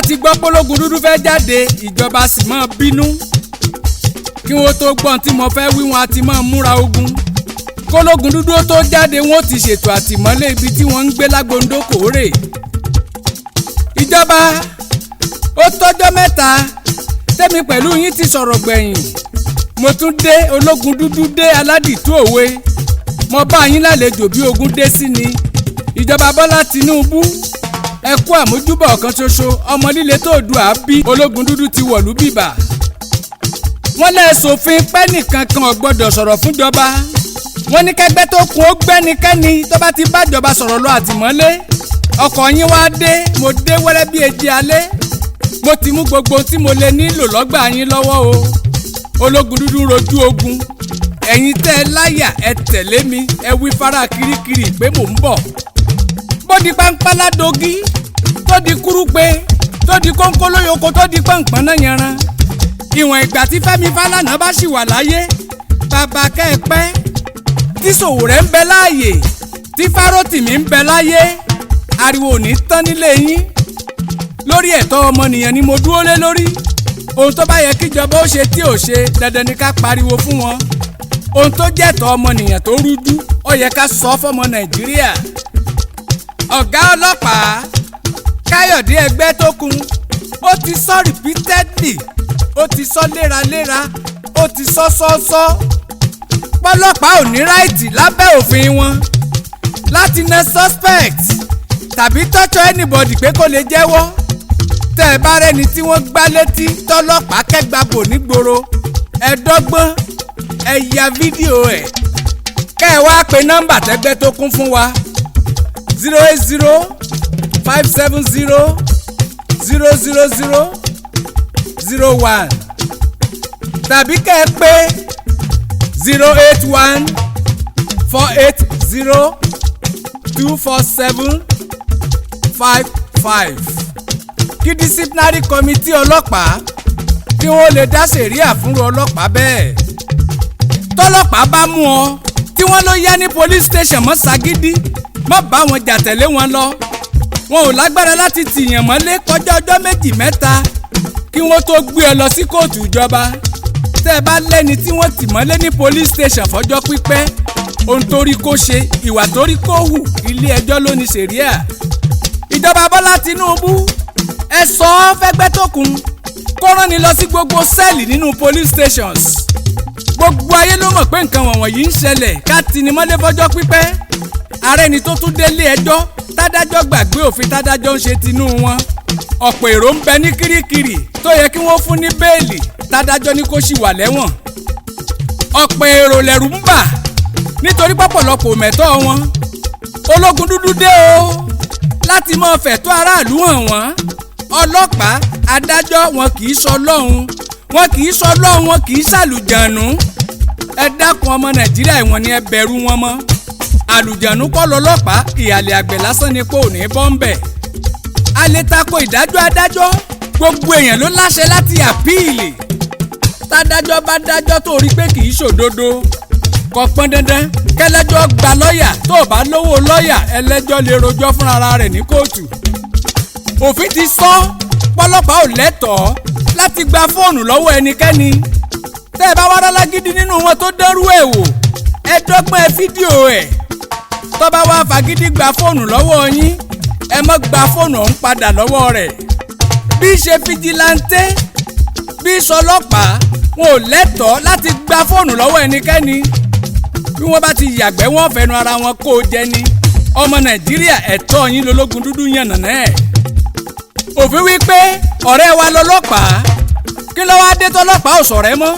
ti gbọ́ pé Ologundudu fẹ́ jáde ìjọba sì máa bínú kí wọ́n tó gbọ́n tí mo fẹ́ wí wọn àti máa múra ogun k'Ologundudu tó jáde wọn ti ṣètò àtìmọ́lé ibi tí wọ́n ń gbé lágbóńdó kòórè ìjọba ó tọ́jọ́ mẹ́ta tẹ́mi pẹ̀lú yín ti sọ̀rọ̀ gbẹ̀yìn mo tún dé Ologundudu dé aládìtú òwe mo bá yín lálejò bí ogun dé sí ni ìjọba Bọ́lá Tinubu ẹ kú àmójúbà ọ̀kan ṣoṣo ọmọ líle tó dù á bí Ologundudu ti wọ̀lú bìbà wọ́n lè ṣòfin pẹ́ nìkan kan ò gbọ́dọ̀ sọ̀rọ̀ fúnjọba wọ́n ní kẹ́gbẹ́ tó kún ó gbẹ́nikẹ́ni tó bá ti bájọba sọ̀rọ̀ lọ àtìmọ́lé ọkọ̀ yín wá dé mo dé wẹ́rẹ́ bí eji alẹ́ mo ti mú gbogbo tí mo lè nílò lọ́gbà yín lọ́wọ́ o Ologundudu rojú ogun ẹ̀yin tẹ́ ẹ láyà ẹ tẹ̀lé mi ẹ wí fara kirikiri pé mò ń bọ̀ bó di páńpálá dogi tó di kúrúpe tó di kónkólóyoko tó di pọ̀npọ̀n náà yanran ìwọ̀n ìgbà tí Fẹ́mi Fálànà bá ṣì wà láyé bàbá kẹ́ẹ̀pẹ́ tí Sowore ń bẹ láàyè tí Fárótìmí ń bẹ láyé ariwo ò ní tán nílé yín lórí ẹ̀tọ́ ọmọnìyàn ni mo dúró lé lórí ohun tó bá yẹ kíjọba ó ṣe tí ò ṣe dandan ni ká pariwo fún wọn ohun tó jẹ́ ẹ̀tọ́ ọmọnìyàn tó rújú ó yẹ ká sọ fọ́mọ Nàìjíríà ọ̀gá ọlọ́pàá Káyọ̀dé Ẹgbẹ́tókun ó ti sọ repeatedly ó ti sọ léraléra ó ti sọ sọ́sọ́ pọ́lọ́pàá ò ní ráìtì lábẹ́ òfin wọn láti na suspect tàbí tọ́jọ́ anybody pé kó lè jẹ́wọ́ tẹ́ ẹ bá rẹ́ni tí wọ́n gbá létí tọ́lọ́pàá kẹ́gbàbò nígboro ẹ dọ́gbọ́n ẹ ya fídíò ẹ̀ kẹ́ ẹ wá pe nọ́mbà tẹ́gbẹ́tókun fún wa 080-570-000-01 tàbí kẹ́ ẹ pé 081-480-247-55 kí disciplinary committee ọlọ́pàá kí wọ́n lè dá sẹ̀ríà fúnru ọlọ́pàá bẹ́ẹ̀ tọ́lọ́pàá bá mú ọ tí wọ́n ló yá ní police station mọ́ ságídí má bá wọn jà tẹ̀lé wọn lọ wọn ò lágbára láti tìyàn mọ́lé kọjá ọjọ́ méjì mẹ́ta kí wọ́n tó gbé ọ lọ sí kóòtù ìjọba tẹ́ ẹ bá lẹ́ni tí wọ́n tì mọ́lé ní police station fọjọ́ pípẹ́ ohun tó rí kó ṣe ìwà tó rí kó hù ilé ẹjọ́ ló ní ṣẹ̀ríà ìjọba Bọ́lá Tinubu ẹ sọ ọ́ fẹ́gbẹ́tókun kó rán ni lọ sí gbogbo sẹ́ẹ̀lì nínú police stations gbogbo ayé ló mọ̀ pé nǹkan wọ̀nyí ń ṣẹlẹ̀ ká tì ní mọ́lé fọjọ́ pípẹ́ ààrẹ ni tó tún délé ẹjọ́ tádájọ́ gbàgbé òfin tádájọ́ ń ṣe tinú wọn ọ̀pọ̀ èrò ń bẹ ní kirikiri tó yẹ kí wọ́n fún ní bẹ́ẹ̀lì tádájọ́ ní kó ṣì wà lẹ́wọ̀n ọ̀pọ̀ èrò lẹ̀rù ń bà nítorí pọ̀pọ̀lọpọ̀ mẹ̀tọ́ wọn Ologundudu dé o láti máa fẹ̀tọ́ aráàlú hàn wọ́n ọlọ́pàá adájọ́ wọn kì í sọ lọ́hùn wọn kì í sọ lọ́hùn wọn kì í ṣàlùjànú ẹ dákun ọmọ Nàìjíríà ìwọ̀n ni ẹ bẹ̀rù wọn mọ́ àlùjànú kọ́ lọ́lọ́pàá ìhàlẹ̀ àgbẹ̀ lásán ni kò ní bọ́m̀bẹ̀ a lè tako ìdájọ́ adájọ́ gbogbo èèyàn ló láṣẹ láti àpíìlì tádájọ́ bá dájọ́ tó rí pé kì í ṣòdodo kò pọn dandan kẹlẹ́jọ́ gba lọ́ọ̀yà tó bá lówó lọ́ọ̀yà ẹlẹ́jọ́ lè rojọ́ fúnra rẹ̀ ní kóòtù òfin ti sọ pọ́lọ́pàá ò lẹ́tọ̀ọ́ láti gba fóònù lọ́wọ́ ẹnikẹ́ni tẹ́ ẹ bá wá rálágídí nínú wọn tó dẹ́rú ẹ̀ wò ẹ dọ́gbọ́n ẹ fídíò ẹ̀ tó bá wá fagídí gba fóònù lọ́wọ́ yín ẹ má gba fóònù ọ̀hún padà lọ́wọ́ rẹ̀ bí ṣe fìjìláńtẹ́ bí sọlọ́pàá wọn ò lẹ́tọ̀ọ́ láti gba fóònù lọ́wọ́ ẹnikẹ́ni bí wọ́n bá ti yàgbẹ́ wọ́n fẹnu ara wọn kó o jẹ ni ọmọ Nàìjíríà ẹ̀tọ́ yín lọ́lọ́gundúdú yànnàná ẹ̀ òfin wí pé ọ̀rẹ́ wa lọ́lọ́pàá kí ló wá dé tọ́lọ́pàá ò sọ̀rẹ́ mọ́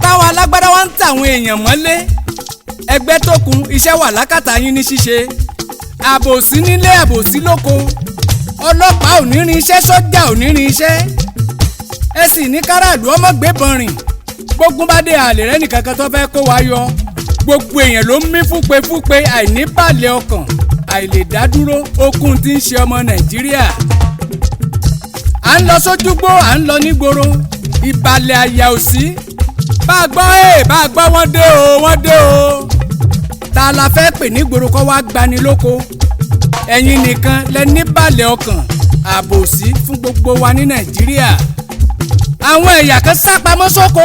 táwọn alágbádá wa ń tàwọn èèyàn mọ́lé Ẹgbẹ́tókun iṣẹ́ wà lákàtà yín ní ṣíṣe àbòsí nílé àbòsí lóko ọlọ́pàá ò ní rin iṣẹ́ sọ́jà ò ní rin iṣẹ́ ẹ sì ní káràlú ọmọ gbébọn rìn gbógun bá dé àlè rẹ nìkankan tó fẹ́ kó wa yọ gbogbo èèyàn ló ń mí fúpe àìníbàlẹ̀ ọkàn àìlèdádúró okun tí ń ṣe ọmọ Nàìjíríà à ń lọ sójúgbó à ń lọ nígboro ìbàlẹ̀ àyà òsì bá a gbọ́ wọ́n dé o ta la fẹ́ pè nígboro kọ́ wá gbani lóko ẹ̀yin nìkan lẹ níbàlẹ̀ ọkàn àbòsí fún gbogbo wa ní Nàìjíríà. àwọn ẹ̀yà kan sápamọ́ sóko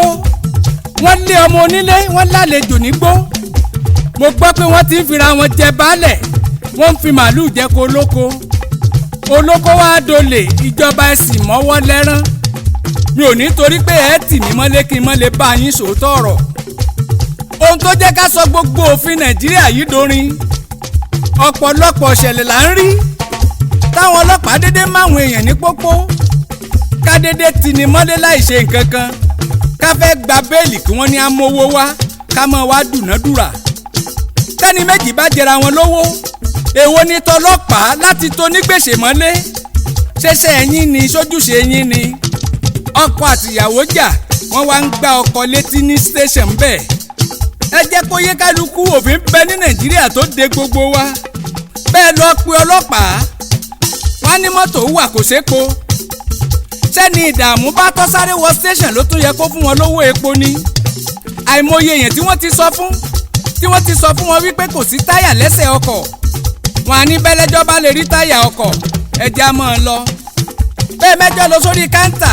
wọ́n lé ọmọ onílé wọ́n lálejò nígbó. mo gbọ́ pé wọ́n ti ń fira wọn jẹ baálẹ̀ wọ́n ń fi màálùú jẹ ko olóko wá dolè ìjọba ẹ̀sìn mọ́wọ́ lẹ́rán. mi ò ní torí pé ẹ tì mí mọ́lé kí n mọ́ lè bá yín sòótọ́ ọ̀rọ̀. ohun tó jẹ́ ká sọ gbogbo òfin Nàìjíríà yìí dorin ọ̀pọ̀lọpọ̀ ṣẹlẹ̀ là ń rí táwọn ọlọ́pàá dédé máwọn èèyàn ní pópó ká dédé tì ní mọ́lé láì ṣe nǹkan kan ká fẹ́ gba béèlì kí wọ́n ní amówó wá ká mọ́ wá dùnádùrà. tẹ́ni méjì bá jẹra wọn lówó èwo ni tọlọ́pàá láti tó nígbèsè mọ́lé ṣẹṣẹ ẹ̀yìn ni sójúṣe yín ni. ọkọ àtìyàwó jà wọ́n wá ń gbá ọkọ létí ní station bẹ́ẹ̀. ẹ jẹ́ kó yé kálukú òfin bẹ ní Nàìjíríà tó de gbogbo wa. bẹ́ẹ̀ lọ pe ọlọ́pàá wọ́n ní mọ́tò wà kò sépo. sẹ́ni ìdààmú bá tọ́ sáré wọ station ló tún yẹ kó fún wọn lówó epo ni. àìmọye èèyàn tí wọ́n ti sọ fún wọn wípé kò sí táyà lẹ́sẹ̀ ọkọ̀. wọn à ní bẹ́lẹ́jọ́ bá lè rí táyà ọkọ̀ ẹja mọ́ ọ lọ. bẹ́ẹ̀ mẹ́jọ lọ sórí káńtà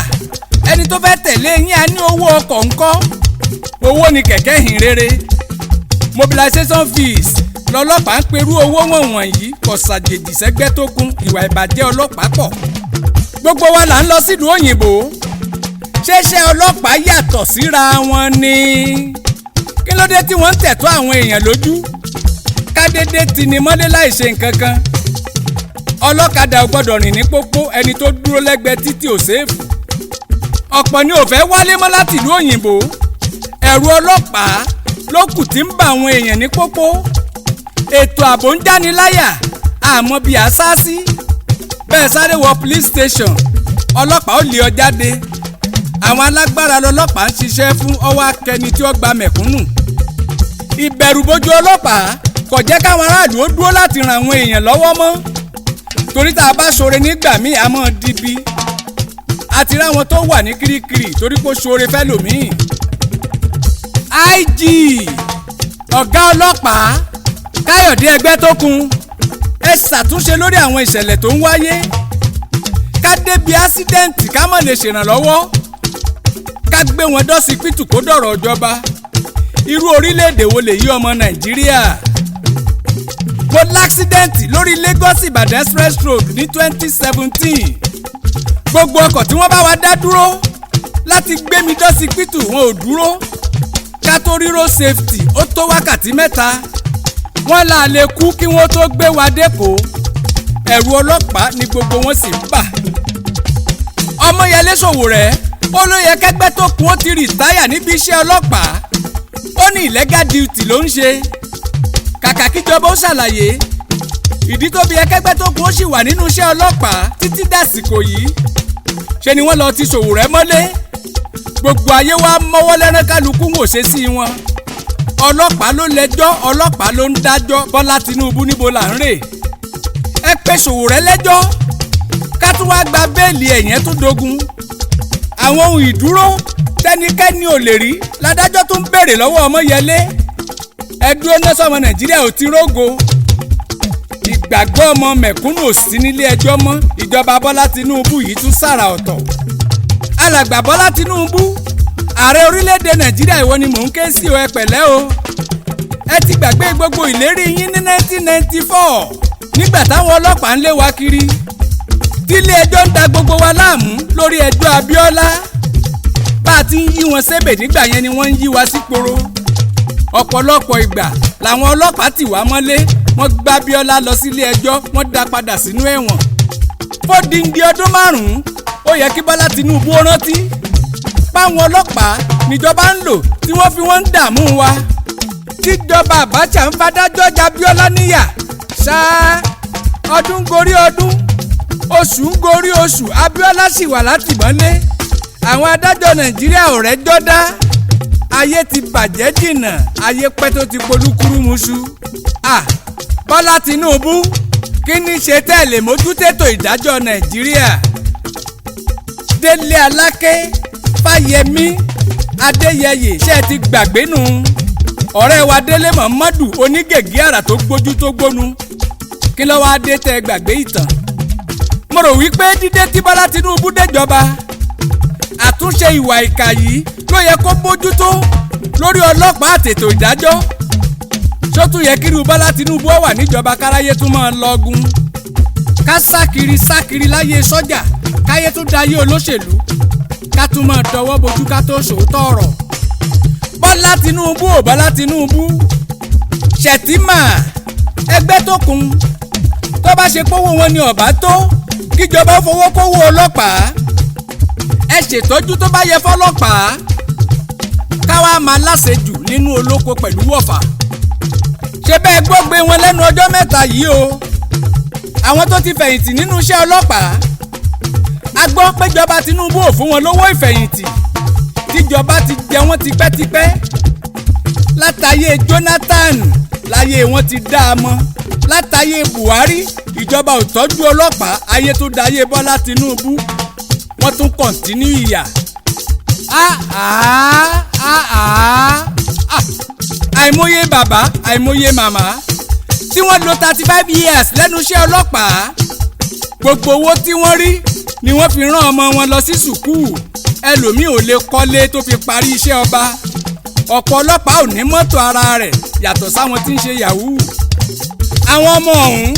ẹni tó fẹ́ tẹ̀lé yín á ní owó ọkọ̀ ńkọ́. owó ni kẹ̀kẹ́ hìn rere. mobilization fees lọ́lọ́pàá ń perú owó wọ̀nyí kò ṣàjèjì sẹ́gbẹ́ tó kún ìwà ìbàjẹ́ ọlọ́pàá pọ̀. gbogbo wa là ń lọ sílùú òyìnbó. ṣẹṣẹ ọlọ́pàá yàtọ̀ síra wọn ni. kí ló dé tí wọ́n ń tẹ̀tọ́ àwọn èèyàn lójú. kádédé tì ní mọ́lé láì ṣe nǹkan kan. ọlọ́kadà ò gbọ́dọ̀ rìn ní pópó ẹni tó dúró lẹ́gbẹ̀ẹ́ títì ò séèfù. ọ̀pọ̀ ni ò fẹ́ wálé mọ́ láti ìlú òyìnbó. ẹ̀rù ọlọ́pàá ló kù tí ń bà àwọn èèyàn ní pópó. ètò ààbò ń jáni láyà àmọ́ bíi àṣáṣí. bẹ́ẹ̀ sáré wọ police station ọlọ́pàá ó lé ọ jáde. àwọn alágbára lọlọ́pàá ń ṣiṣẹ́ fún ọwọ́ akẹni tí ó gba mẹ̀kúnnù. ìbẹ̀rùbojo ọlọ́pàá kò jẹ́ káwọn aráàlú ó dúró láti ran àwọn èèyàn lọ́wọ́ mọ́. torí tá a bá ṣoore nígbà míì a máa dibi. àti ráwọn tó wà ní kirikiri torí kó ṣoore fẹ́ lòmíì. IG ọ̀gá ọlọ́pàá Káyọ̀dé Ẹgbẹ́tókun ẹ ṣàtúnṣe lórí àwọn ìṣẹ̀lẹ̀ tó ń wáyé. ká débi ásídẹ́ǹtì ká má lè ṣèrànlọ́wọ́. ká gbé wọn dọ́sípítù kó dọ̀rọ̀ ìjọba. irú orílẹ̀-èdè wo lèyí ọmọ Nàìjíríà. mo láksidẹ́ǹtì lórí Lagos Ìbàdàn express road ní 2017. gbogbo ọkọ̀ tí wọ́n bá wa dá dúró láti gbé mi dọ́sípítù wọn ò dúró. ká tó rí road safety ó tó wákàtí 3. wọ́n là lè kú kí wọ́n tó gbé wa dẹ́kọ̀ọ́. ẹ̀rù ọlọ́pàá ni gbogbo wọn sì ń bà. Ọmọyẹlé Sowore ó ló yẹ k'Ẹgbẹ́tókun ó ti rìtáyà níbi iṣẹ́ ọlọ́pàá. ó ní illegal duty ló ń ṣe. kàkà kíjọba ó ṣàlàyé ìdí tó fi yẹ k'Ẹgbẹ́tókun ó sì wà nínú iṣẹ́ ọlọ́pàá títí dàsìkò yìí. ṣe ni wọ́n lọ ti Sowore mọ́lé. gbogbo ayé wa mọ́wọ́ lẹ́rán kálukú wò ṣe sí wọn. ọlọ́pàá ló lẹ́jọ́ ọlọ́pàá ló ń dájọ́. Bọ́lá Tinubu níbo là ń rè. ẹ pe Sowore lẹ́jọ́ ká tún wá gba béèlì ẹ̀yẹn tó dogun. àwọn ohun ìdúró tẹ́nikẹ́ni ò lè rí ládájọ́ tó ń béèrè lọ́wọ́ Ọmọyẹlé. ẹdúró náà sọmọ Nàìjíríà ò ti rógo. ìgbàgbọ́ ọmọ mẹ̀kúnnù ò sí nílé ẹjọ́ mọ́. ìjọba Bọ́lá Tinubu yìí tún sára ọ̀tọ̀. alàgbà Bọ́lá Tinubu ààrẹ orílẹ̀-èdè Nàìjíríà ìwọ ni mò ń ké sí o. ẹ pẹ̀lẹ́ o. ẹ ti gbàgbé gbogbo ìlérí yín ní 1994 nígbà táwọn ọlọ́pàá ń lé wa kiri. tílé ẹjọ́ ń da gbogbo wa láàmú lórí ẹjọ́ Abíọ́lá. bá a ti ń yí wọn sébè nígbà yẹn ni wọ́n ń yí wa síporo. ọ̀pọ̀lọpọ̀ ìgbà làwọn ọlọ́pàá tì wá mọ́lé. wọ́n gbá Abíọ́lá lọ sílé ẹjọ́ wọ́n dá padà sínú ẹ̀wọ̀n. fódìndí ọdún 5 ó yẹ kí Bọ́lá Tinubu rántí. páwọn ọlọ́pàá níjọba ń lò tí wọ́n fi wọ́n ń dààmú wa. tíjọba Abacha ń fadájọ́ ja Abíọ́lá níyà. ṣáá ọdún gorí ọdún oṣù ń gorí oṣù Abíọ́lá sì wà látìmọ́lé. àwọn adájọ́ Nàìjíríà ò rẹ́jọ́ dá. ayé ti bàjẹ́ jìnnà ayé pẹ́ tó ti polúkúrúmuṣu. Bọ́lá Tinubu kí ni ṣe tẹ̀lé mójútètò ìdájọ́ Nàìjíríà. Délé Aláké Fáyẹmí Adéyẹyè ṣe ti gbàgbé nù. ọ̀rẹ́ wa Délé Mọ̀mọ́dù onígègé àrà tó gbójú tó gbónu. kí ló wáá dé tẹ́ gbàgbé ìtàn. mo rò wípé dídé tí Bọ́lá Tinubu déjọba àtúnṣe ìwà ìkà yìí ló yẹ kó bójútó lórí ọlọ́pàá àtètò ìdájọ́. ṣó tún yẹ kírú Bọ́lá Tinubu wà níjọba káráyé tún máa lọ́gùn ká sákiri láyé sọ́jà káyé tún dayé olóṣèlú ká tún máa dọwọ́ bojú ká tó sòótọ́ ọ̀rọ̀. Bọ́lá Tinubu Ṣètìmà ẹgbẹ́ tó kún tó bá ṣe kówó wọn ni ọ̀bá tó kíjọba fowó kówó ọlọ́pàá ẹ ṣètọ́jú tó bá yẹ fọlọ́pàá káwá máa láṣejù nínú olóko pẹ̀lú wọ̀fà. ṣe bẹ́ẹ̀ gbọ́gbé wọn lẹ́nu ọjọ́ mẹ́ta yìí o àwọn tó ti fẹ̀yìntì nínú iṣẹ́ ọlọ́pàá a gbọ́ péjọba Tinubu ò fún wọn lówó ìfẹ̀yìntì tíjọba ti jẹ wọ́n tipẹ́tipẹ́ látàyè Jonathan láyé wọn ti dá a mọ́ látàyè Buhari ìjọba ò tọ́jú ọlọ́pàá ayé tó dayé Bọ́lá Tinubu wọ́n tún kọ̀ntínú ìyà. àìmọye bàbá àìmọye màmá tí wọ́n lò 35 years lẹ́nu iṣẹ́ ọlọ́pàá gbogbo owó tí wọ́n rí ni wọ́n fi rán ọmọ wọn lọ sí sùkúù ẹlòmíì ò lè kọ́lé tó fi parí iṣẹ́ ọba ọ̀pọ̀ ọlọ́pàá ò ní mọ́tò ara rẹ̀ yàtọ̀ sáwọn tí ń ṣe yahoo. àwọn ọmọ ọ̀hún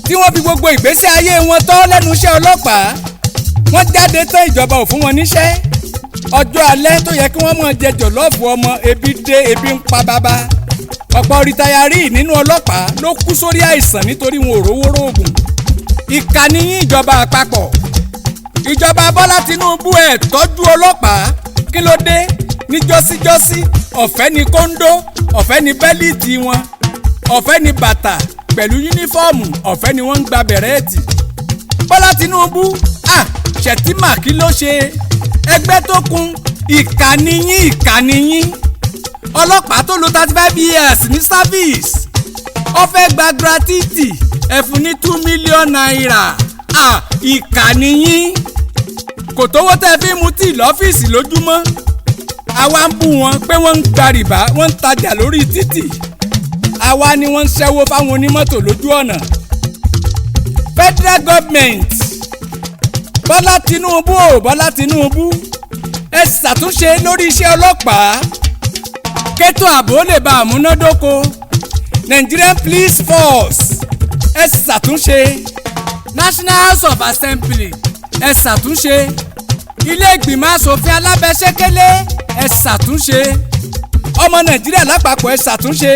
tí wọ́n fi gbogbo ìgbésí ayé wọn tọ́ lẹ́nu iṣẹ́ ọlọ́pàá wọ́n jáde tán ìjọba ò fún wọn níṣẹ́ ọjọ́ alẹ́ tó yẹ kí wọ́n máa jẹ jọ̀lọ́ọ̀fù ọmọ ebi dé ebi ń pa bàbá ọ̀pọ̀ rìtáyárì nínú ọlọ́pàá ló kú sórí àìsàn nítorí wọn ò rówó róògùn. ìkànnì yín ìjọba àpapọ̀ ìjọba Bọ́lá Tinubu ẹ̀ tọ́jú ọlọ́pàá kí ló dé ní jọ́síjọ́sí ọ̀fẹ́ ni kóńdó ọ̀fẹ́ ni bẹ́líìtì wọn ọ̀fẹ́ ni bàtà pẹ̀lú yúnífọ́ọ̀mù ọ̀fẹ́ ni wọ́n ń gba bẹ̀rẹ́ẹ̀tì. Bọ́lá Tinubu Ṣètìmà kí ló ṣe ẹgbẹ́ tó kún ìkànnì yín ọlọ́pàá tó lò 35 years ní service ó fẹ́ gba gratuity ẹ fún ní 2 million naira ìkànnì yín kò tówó tẹ́ fi mú tíì lọ́fíìsì lójúmọ́ àwa ń bú wọn pé wọ́n ń gba rìbá wọ́n ń tajà lórí títì àwa ni wọ́n ń ṣẹ́wó fáwọn onímọ́tò lójú ọ̀nà. Federal government Bọ́lá Tinubu ẹ ṣàtúnṣe lórí iṣẹ́ ọlọ́pàá kétò ààbò lè bá àmúnádóko Nigerian Police Force ẹ ṣàtúnṣe National House of Assembly ẹ ṣàtúnṣe ilé ìgbìmọ̀ asòfin alábẹ́sẹ́kẹ́lé ẹ ṣàtúnṣe ọmọ Nàìjíríà lápapọ̀ ẹ ṣàtúnṣe.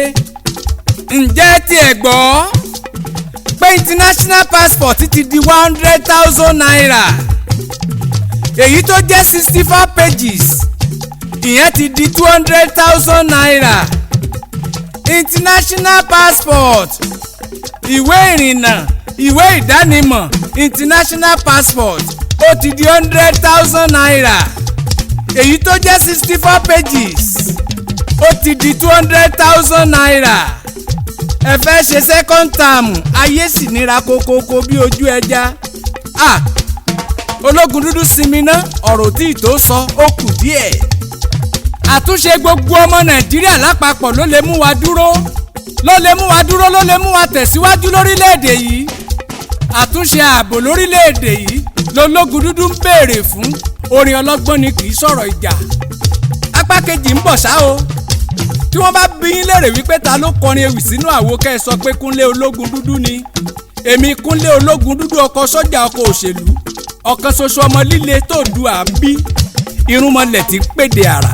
ǹjẹ́ tí ẹ gbọ́ pé international passport ti di 100,000 naira èyí tó jẹ́ 64 pages ìyẹn ti di 200,000 naira international passport ìwé ìrìnnà ìwé ìdánimọ̀ international passport ó ti di 100,000 naira èyí tó jẹ́ 64 pages ó ti di 200,000 naira ẹ fẹ́ ṣe second term ayé sì nira kokoko bí ojú ẹja. Ológundúdú sinmi ná ọ̀rọ̀ tí ì tó sọ ó kù díẹ̀. àtúnṣe gbogbo ọmọ Nàìjíríà lápapọ̀ ló lè mú wa dúró ló lè mú wa tẹ̀síwájú lórílẹ̀‐èdè yìí. àtúnṣe ààbò lórílẹ̀‐èdè yìí lológundúdú ń béèrè fún orin ọlọ́gbọ́n ni kì í sọ̀rọ̀ ìjà. apá kejì ń bọ̀ ṣá o tí wọ́n bá bí yín lérè wípé ta ló kọrin ewì sínú àwo kẹ́ ẹ sọ pé Kúnlé Ológundúdú ni èmi Kúnlé Ológundúdú ọkọ sọ́jà ọkọ òṣèlú ọ̀kan ṣoṣo ọmọ líle tó du àbí irúnmọlẹ̀ tí ń pèdè àrà.